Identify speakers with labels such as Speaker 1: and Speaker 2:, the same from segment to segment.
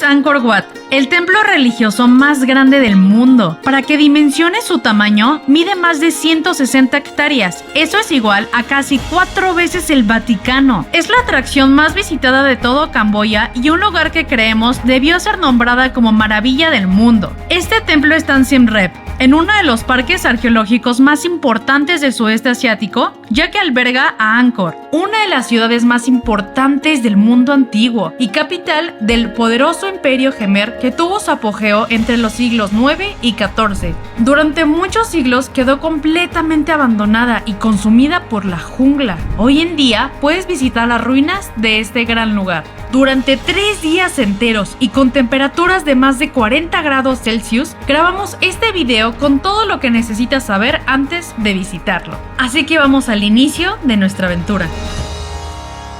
Speaker 1: Angkor Wat, el templo religioso más grande del mundo. Para que dimensione su tamaño, mide más de 160 hectáreas. Eso es igual a casi 4 veces el Vaticano. Es la atracción más visitada de todo Camboya y un lugar que creemos debió ser nombrada como Maravilla del Mundo. Este templo está en Siem Reap, en uno de los parques arqueológicos más importantes del sudeste asiático, ya que alberga a Angkor, una de las ciudades más importantes del mundo antiguo y capital del poderoso imperio Khmer que tuvo su apogeo entre los siglos IX y XIV. Durante muchos siglos quedó completamente abandonada y consumida por la jungla. Hoy en día puedes visitar las ruinas de este gran lugar. Durante 3 días enteros y con temperaturas de más de 40 grados Celsius, grabamos este video con todo lo que necesitas saber antes de visitarlo. Así que vamos al inicio de nuestra aventura.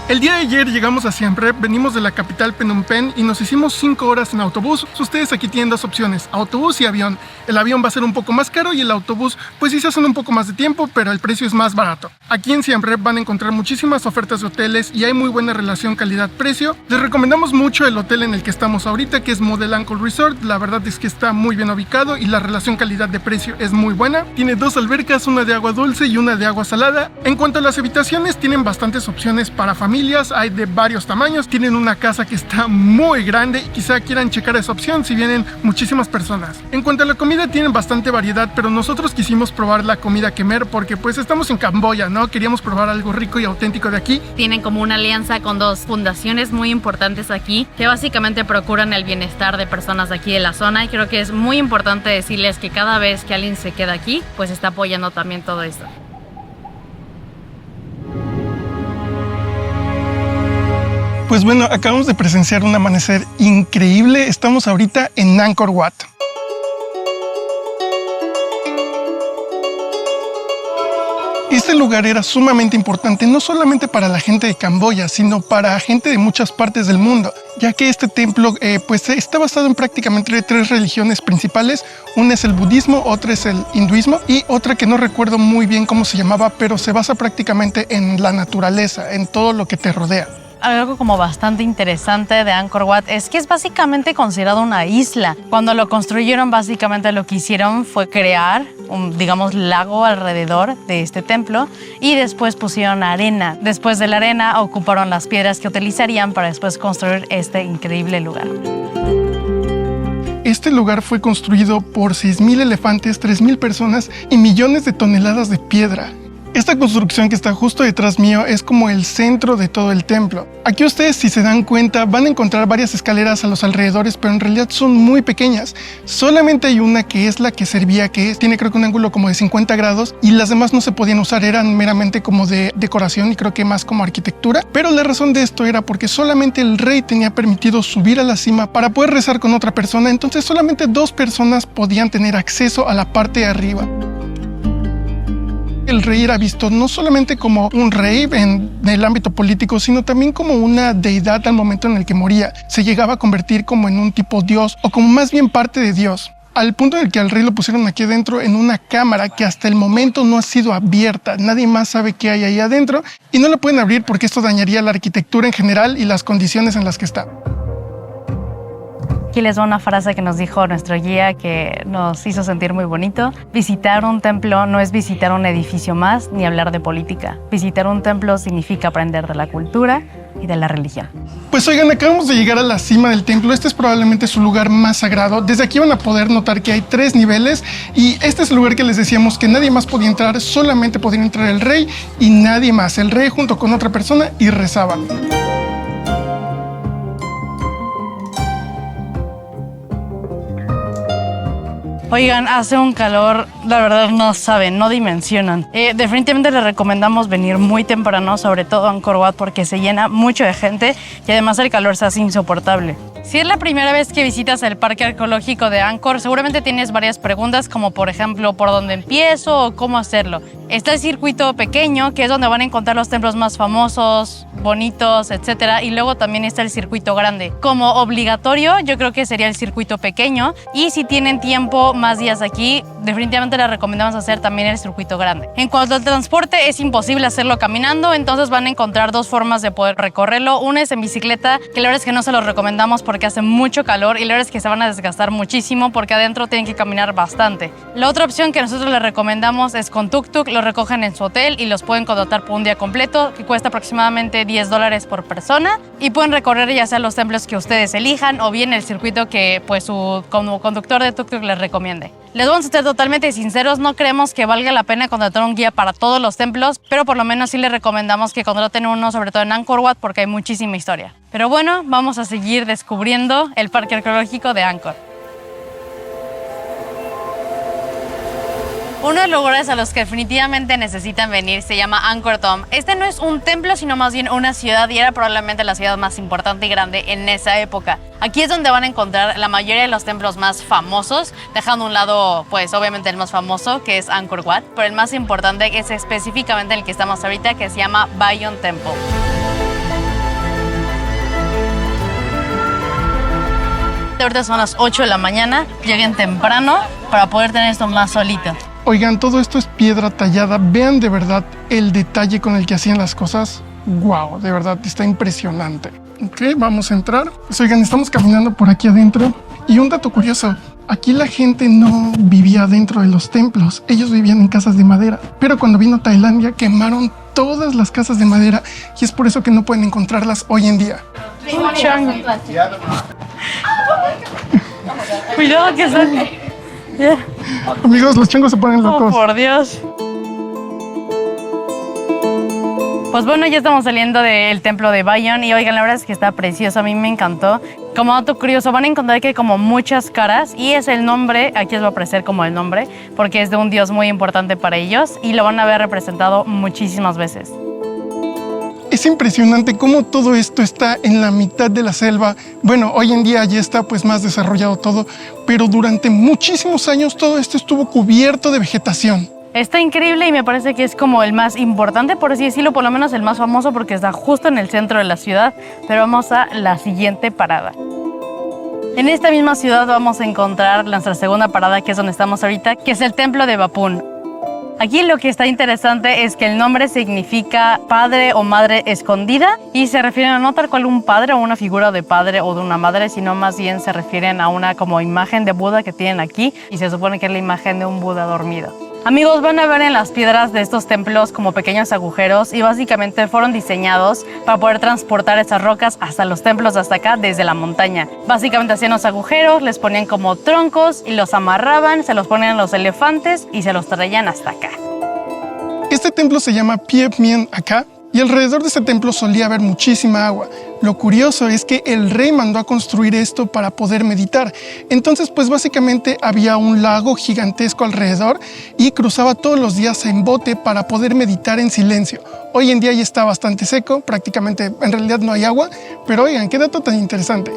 Speaker 2: El día de ayer llegamos a Siem Reap, venimos de la capital Phnom Penh y nos hicimos 5 horas en autobús. Ustedes aquí tienen 2 opciones, autobús y avión. El avión va a ser un poco más caro y el autobús pues sí se hacen un poco más de tiempo, pero el precio es más barato. Aquí en Siem Reap van a encontrar muchísimas ofertas de hoteles y hay muy buena relación calidad-precio. Les recomendamos mucho el hotel en el que estamos ahorita, que es Model Angkor Resort. La verdad es que está muy bien ubicado y la relación calidad de precio es muy buena. Tiene 2 albercas, una de agua dulce y una de agua salada. En cuanto a las habitaciones, tienen bastantes opciones para familias. Hay de varios tamaños, tienen una casa que está muy grande y quizá quieran checar esa opción si vienen muchísimas personas. En cuanto a la comida, tienen bastante variedad, pero nosotros quisimos probar la comida Khmer porque pues estamos en Camboya, ¿no? Queríamos probar algo rico y auténtico de aquí.
Speaker 3: Tienen como una alianza con 2 fundaciones muy importantes aquí que básicamente procuran el bienestar de personas de aquí de la zona, y creo que es muy importante decirles que cada vez que alguien se queda aquí pues está apoyando también todo esto.
Speaker 2: Pues bueno, acabamos de presenciar un amanecer increíble. Estamos ahorita en Angkor Wat. Este lugar era sumamente importante, no solamente para la gente de Camboya, sino para gente de muchas partes del mundo, ya que este templo pues está basado en prácticamente 3 religiones principales. Una es el budismo, otra es el hinduismo y otra que no recuerdo muy bien cómo se llamaba, pero se basa prácticamente en la naturaleza, en todo lo que te rodea.
Speaker 3: Algo como bastante interesante de Angkor Wat es que es básicamente considerado una isla. Cuando lo construyeron, básicamente lo que hicieron fue crear un, digamos, lago alrededor de este templo y después pusieron arena. Después de la arena ocuparon las piedras que utilizarían para después construir este increíble lugar.
Speaker 2: Este lugar fue construido por 6,000 elefantes, 3,000 personas y millones de toneladas de piedra. Esta construcción que está justo detrás mío es como el centro de todo el templo. Aquí ustedes, si se dan cuenta, van a encontrar varias escaleras a los alrededores, pero en realidad son muy pequeñas. Solamente hay una que es la que servía, que tiene creo que un ángulo como de 50 grados y las demás no se podían usar, eran meramente como de decoración y creo que más como arquitectura. Pero la razón de esto era porque solamente el rey tenía permitido subir a la cima para poder rezar con otra persona, entonces solamente 2 personas podían tener acceso a la parte de arriba. El rey era visto no solamente como un rey en el ámbito político, sino también como una deidad al momento en el que moría. Se llegaba a convertir como en un tipo dios o como más bien parte de Dios. Al punto en el que al rey lo pusieron aquí adentro en una cámara que hasta el momento no ha sido abierta. Nadie más sabe qué hay ahí adentro y no la pueden abrir porque esto dañaría la arquitectura en general y las condiciones en las que está.
Speaker 3: Aquí les va una frase que nos dijo nuestro guía que nos hizo sentir muy bonito. Visitar un templo no es visitar un edificio más ni hablar de política. Visitar un templo significa aprender de la cultura y de la religión.
Speaker 2: Pues oigan, acabamos de llegar a la cima del templo. Este es probablemente su lugar más sagrado. Desde aquí van a poder notar que hay 3 niveles y este es el lugar que les decíamos que nadie más podía entrar, solamente podía entrar el rey y nadie más. El rey junto con otra persona y rezaban.
Speaker 3: Oigan, hace un calor, la verdad no saben, no dimensionan. Definitivamente les recomendamos venir muy temprano, sobre todo a Angkor Wat, porque se llena mucho de gente y además el calor se hace insoportable. Si es la primera vez que visitas el parque arqueológico de Angkor, seguramente tienes varias preguntas, como por ejemplo, ¿por dónde empiezo o cómo hacerlo? Está el circuito pequeño, que es donde van a encontrar los templos más famosos, bonitos, etcétera, y luego también está el circuito grande. Como obligatorio, yo creo que sería el circuito pequeño, y si tienen tiempo, más días aquí, definitivamente les recomendamos hacer también el circuito grande. En cuanto al transporte, es imposible hacerlo caminando, entonces van a encontrar 2 formas de poder recorrerlo. Una es en bicicleta, que la verdad es que no se los recomendamos porque porque hace mucho calor y la verdad es que se van a desgastar muchísimo porque adentro tienen que caminar bastante. La otra opción que nosotros les recomendamos es con tuk-tuk, los recogen en su hotel y los pueden contratar por un día completo que cuesta aproximadamente $10 por persona y pueden recorrer ya sea los templos que ustedes elijan o bien el circuito que pues su como conductor de tuk-tuk les recomiende. Les vamos a ser totalmente sinceros, no creemos que valga la pena contratar un guía para todos los templos, pero por lo menos sí les recomendamos que contraten uno, sobre todo en Angkor Wat, porque hay muchísima historia. Pero bueno, vamos a seguir descubriendo el parque arqueológico de Angkor. Uno de los lugares a los que definitivamente necesitan venir se llama Angkor Thom. Este no es un templo, sino más bien una ciudad y era probablemente la ciudad más importante y grande en esa época. Aquí es donde van a encontrar la mayoría de los templos más famosos, dejando a un lado, pues obviamente el más famoso, que es Angkor Wat, pero el más importante es específicamente el que estamos ahorita, que se llama Bayon Temple. Ahorita son las 8 de la mañana, lleguen temprano para poder tener esto más solito.
Speaker 2: Oigan, todo esto es piedra tallada. Vean de verdad el detalle con el que hacían las cosas. Wow, de verdad, está impresionante. Ok, vamos a entrar. Pues, oigan, estamos caminando por aquí adentro. Y un dato curioso, aquí la gente no vivía dentro de los templos. Ellos vivían en casas de madera. Pero cuando vino Tailandia, quemaron todas las casas de madera. Y es por eso que no pueden encontrarlas hoy en día.
Speaker 3: Cuidado que son... Yeah.
Speaker 2: Amigos, los changos se ponen locos.
Speaker 3: Oh, por Dios. Pues bueno, ya estamos saliendo del templo de Bayon y oigan, la verdad es que está precioso, a mí me encantó. Como dato curioso, van a encontrar que hay como muchas caras y es el nombre, aquí les va a aparecer como el nombre, porque es de un dios muy importante para ellos y lo van a ver representado muchísimas veces.
Speaker 2: Es impresionante cómo todo esto está en la mitad de la selva. Bueno, hoy en día ya está pues más desarrollado todo, pero durante muchísimos años todo esto estuvo cubierto de vegetación.
Speaker 3: Está increíble y me parece que es como el más importante, por así decirlo, por lo menos el más famoso porque está justo en el centro de la ciudad. Pero vamos a la siguiente parada. En esta misma ciudad vamos a encontrar nuestra segunda parada, que es donde estamos ahorita, que es el templo de Bapun. Aquí lo que está interesante es que el nombre significa padre o madre escondida y se refieren a no tal cual un padre o una figura de padre o de una madre, sino más bien se refieren a una como imagen de Buda que tienen aquí y se supone que es la imagen de un Buda dormido. Amigos, van a ver en las piedras de estos templos como pequeños agujeros y básicamente fueron diseñados para poder transportar esas rocas hasta los templos hasta acá desde la montaña. Básicamente hacían los agujeros, les ponían como troncos y los amarraban, se los ponían a los elefantes y se los traían hasta acá.
Speaker 2: Este templo se llama Piep Mien Acá y alrededor de este templo solía haber muchísima agua. Lo curioso es que el rey mandó a construir esto para poder meditar. Entonces, pues básicamente había un lago gigantesco alrededor y cruzaba todos los días en bote para poder meditar en silencio. Hoy en día ya está bastante seco, prácticamente en realidad no hay agua, pero oigan, qué dato tan interesante.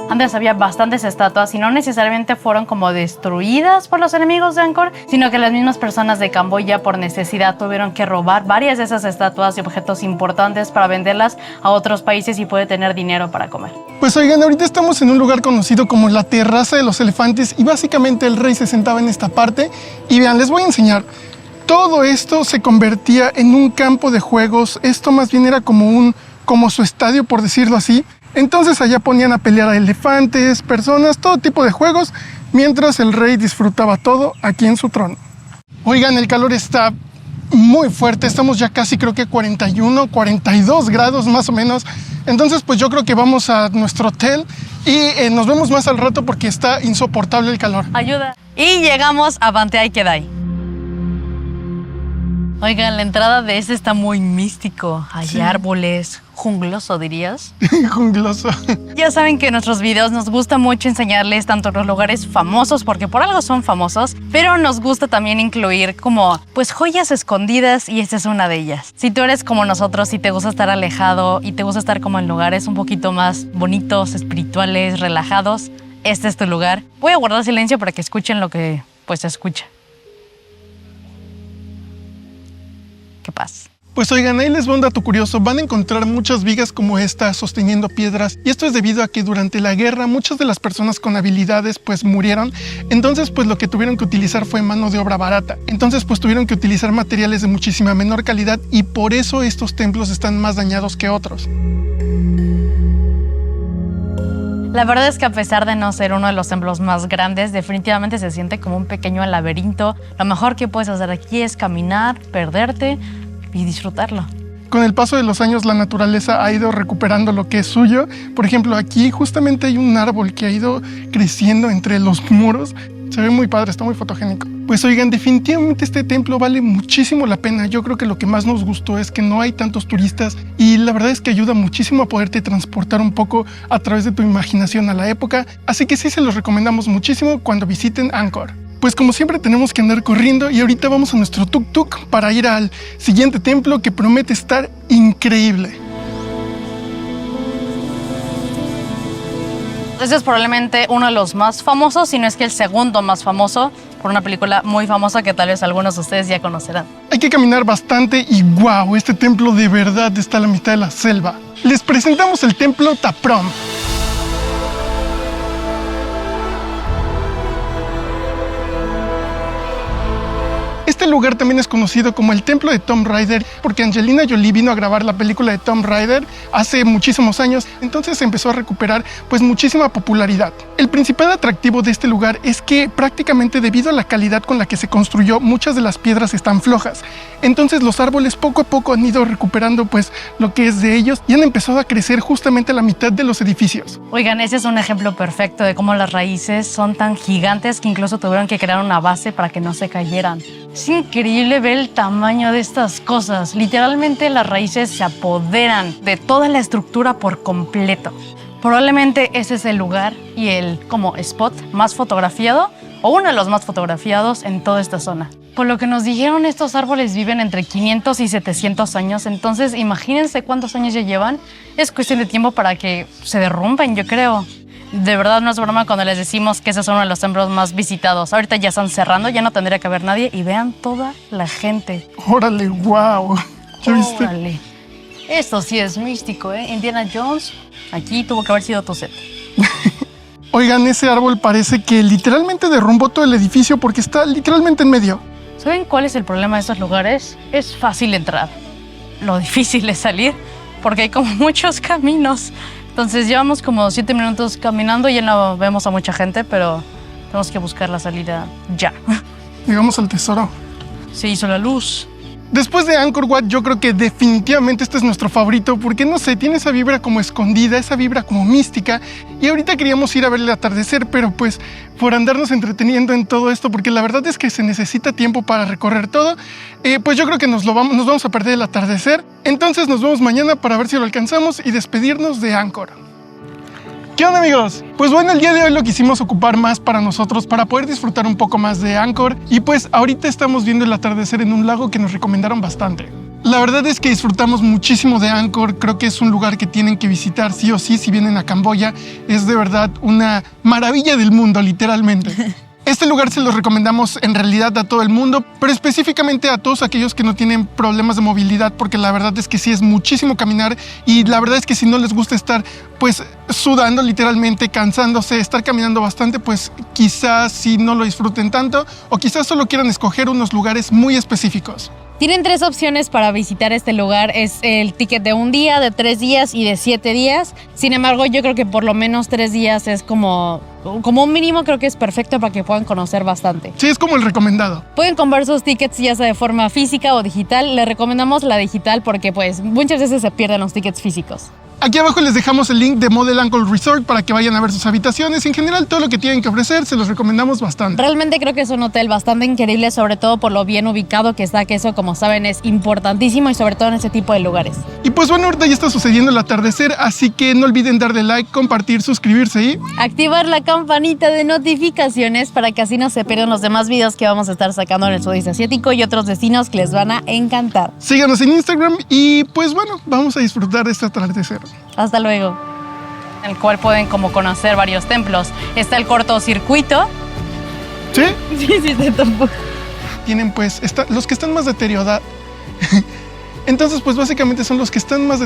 Speaker 3: Antes había bastantes estatuas y no necesariamente fueron como destruidas por los enemigos de Angkor, sino que las mismas personas de Camboya por necesidad tuvieron que robar varias de esas estatuas y objetos importantes para venderlas a otros países y poder tener dinero para comer.
Speaker 2: Pues oigan, ahorita estamos en un lugar conocido como la Terraza de los Elefantes y básicamente el rey se sentaba en esta parte y vean, les voy a enseñar. Todo esto se convertía en un campo de juegos. Esto más bien era como su estadio, por decirlo así. Entonces allá ponían a pelear a elefantes, personas, todo tipo de juegos, mientras el rey disfrutaba todo aquí en su trono. Oigan, el calor está muy fuerte, estamos ya casi creo que 41, 42 grados más o menos. Entonces pues yo creo que vamos a nuestro hotel y nos vemos más al rato porque está insoportable el calor.
Speaker 3: Ayuda. Y llegamos a Banteay Kedai. Oigan, la entrada de este está muy místico. Hay sí. Árboles, jungloso dirías.
Speaker 2: Jungloso.
Speaker 3: Ya saben que en nuestros videos nos gusta mucho enseñarles tanto los lugares famosos, porque por algo son famosos, pero nos gusta también incluir como pues joyas escondidas y esta es una de ellas. Si tú eres como nosotros y te gusta estar alejado y te gusta estar como en lugares un poquito más bonitos, espirituales, relajados, este es tu lugar. Voy a guardar silencio para que escuchen lo que pues se escucha. ¿Qué pasa?
Speaker 2: Pues oigan, ahí les va un dato curioso. Van a encontrar muchas vigas como esta sosteniendo piedras, y esto es debido a que durante la guerra muchas de las personas con habilidades pues murieron. Entonces pues lo que tuvieron que utilizar fue mano de obra barata. Entonces pues tuvieron que utilizar materiales de muchísima menor calidad, y por eso estos templos están más dañados que otros.
Speaker 3: La verdad es que a pesar de no ser uno de los templos más grandes, definitivamente se siente como un pequeño laberinto. Lo mejor que puedes hacer aquí es caminar, perderte y disfrutarlo.
Speaker 2: Con el paso de los años la naturaleza ha ido recuperando lo que es suyo. Por ejemplo, aquí justamente hay un árbol que ha ido creciendo entre los muros. Se ve muy padre, está muy fotogénico. Pues oigan, definitivamente este templo vale muchísimo la pena. Yo creo que lo que más nos gustó es que no hay tantos turistas, y la verdad es que ayuda muchísimo a poderte transportar un poco a través de tu imaginación a la época. Así que sí, se los recomendamos muchísimo cuando visiten Angkor. Pues como siempre tenemos que andar corriendo, y ahorita vamos a nuestro tuk-tuk para ir al siguiente templo que promete estar increíble.
Speaker 3: Este es probablemente uno de los más famosos, si no es que el segundo más famoso, por una película muy famosa que tal vez algunos de ustedes ya conocerán.
Speaker 2: Hay que caminar bastante y wow, este templo de verdad está a la mitad de la selva. Les presentamos el templo Ta Prohm. Este lugar también es conocido como el templo de Tomb Raider, porque Angelina Jolie vino a grabar la película de Tomb Raider hace muchísimos años, entonces empezó a recuperar pues muchísima popularidad. El principal atractivo de este lugar es que prácticamente debido a la calidad con la que se construyó, muchas de las piedras están flojas. Entonces los árboles poco a poco han ido recuperando pues lo que es de ellos, y han empezado a crecer justamente a la mitad de los edificios.
Speaker 3: Oigan, ese es un ejemplo perfecto de cómo las raíces son tan gigantes que incluso tuvieron que crear una base para que no se cayeran. Es increíble ver el tamaño de estas cosas. Literalmente las raíces se apoderan de toda la estructura por completo. Probablemente ese es el lugar y el como spot más fotografiado, o uno de los más fotografiados en toda esta zona. Por lo que nos dijeron, estos árboles viven entre 500 y 700 años, entonces imagínense cuántos años ya llevan. Es cuestión de tiempo para que se derrumben, yo creo. De verdad no es broma cuando les decimos que ese es uno de los templos más visitados. Ahorita ya están cerrando, ya no tendría que haber nadie, y vean toda la gente.
Speaker 2: Órale, wow. ¿Ya viste?
Speaker 3: Órale. Esto sí es místico, ¿eh? Indiana Jones, aquí tuvo que haber sido tu set.
Speaker 2: Oigan, ese árbol parece que literalmente derrumbó todo el edificio porque está literalmente en medio.
Speaker 3: ¿Saben cuál es el problema de estos lugares? Es fácil entrar. Lo difícil es salir, porque hay como muchos caminos. Entonces llevamos como 7 minutos caminando y ya no vemos a mucha gente, pero tenemos que buscar la salida ya.
Speaker 2: Llegamos al tesoro.
Speaker 3: Se hizo la luz.
Speaker 2: Después de Angkor Wat, yo creo que definitivamente este es nuestro favorito, porque no sé, tiene esa vibra como escondida, esa vibra como mística, y ahorita queríamos ir a ver el atardecer, pero pues por andarnos entreteniendo en todo esto, porque la verdad es que se necesita tiempo para recorrer todo, pues yo creo que nos vamos a perder el atardecer. Entonces nos vemos mañana para ver si lo alcanzamos y despedirnos de Angkor. ¿Qué onda, amigos? Pues bueno, el día de hoy lo quisimos ocupar más para nosotros, para poder disfrutar un poco más de Angkor, y pues ahorita estamos viendo el atardecer en un lago que nos recomendaron bastante. La verdad es que disfrutamos muchísimo de Angkor. Creo que es un lugar que tienen que visitar sí o sí si vienen a Camboya. Es de verdad una maravilla del mundo, literalmente. Este lugar se los recomendamos en realidad a todo el mundo, pero específicamente a todos aquellos que no tienen problemas de movilidad, porque la verdad es que sí es muchísimo caminar, y la verdad es que si no les gusta estar pues sudando literalmente, cansándose, estar caminando bastante, pues quizás sí no lo disfruten tanto, o quizás solo quieran escoger unos lugares muy específicos.
Speaker 4: Tienen 3 opciones para visitar este lugar. Es el ticket de 1 día, de 3 días y de 7 días. Sin embargo, yo creo que por lo menos 3 días es como un mínimo, creo que es perfecto para que puedan conocer bastante.
Speaker 2: Sí, es como el recomendado.
Speaker 4: Pueden comprar sus tickets ya sea de forma física o digital. Les recomendamos la digital porque pues muchas veces se pierden los tickets físicos.
Speaker 2: Aquí abajo les dejamos el link de Model Angkor Resort para que vayan a ver sus habitaciones. En general, todo lo que tienen que ofrecer se los recomendamos bastante.
Speaker 4: Realmente creo que es un hotel bastante increíble, sobre todo por lo bien ubicado que está, que eso, como saben, es importantísimo, y sobre todo en ese tipo de lugares.
Speaker 2: Y pues bueno, ahorita ya está sucediendo el atardecer, así que no olviden darle like, compartir, suscribirse y
Speaker 4: activar la campanita de notificaciones para que así no se pierdan los demás videos que vamos a estar sacando en el sudeste asiático y otros destinos que les van a encantar.
Speaker 2: síganos en Instagram y pues bueno, vamos a disfrutar de este atardecer.
Speaker 4: Hasta luego.
Speaker 3: En el cual pueden como conocer varios templos. Está el cortocircuito.
Speaker 2: ¿Sí?
Speaker 4: Sí, tampoco.
Speaker 2: Tienen pues, los que están más deteriorados, Entonces, pues básicamente son los que están más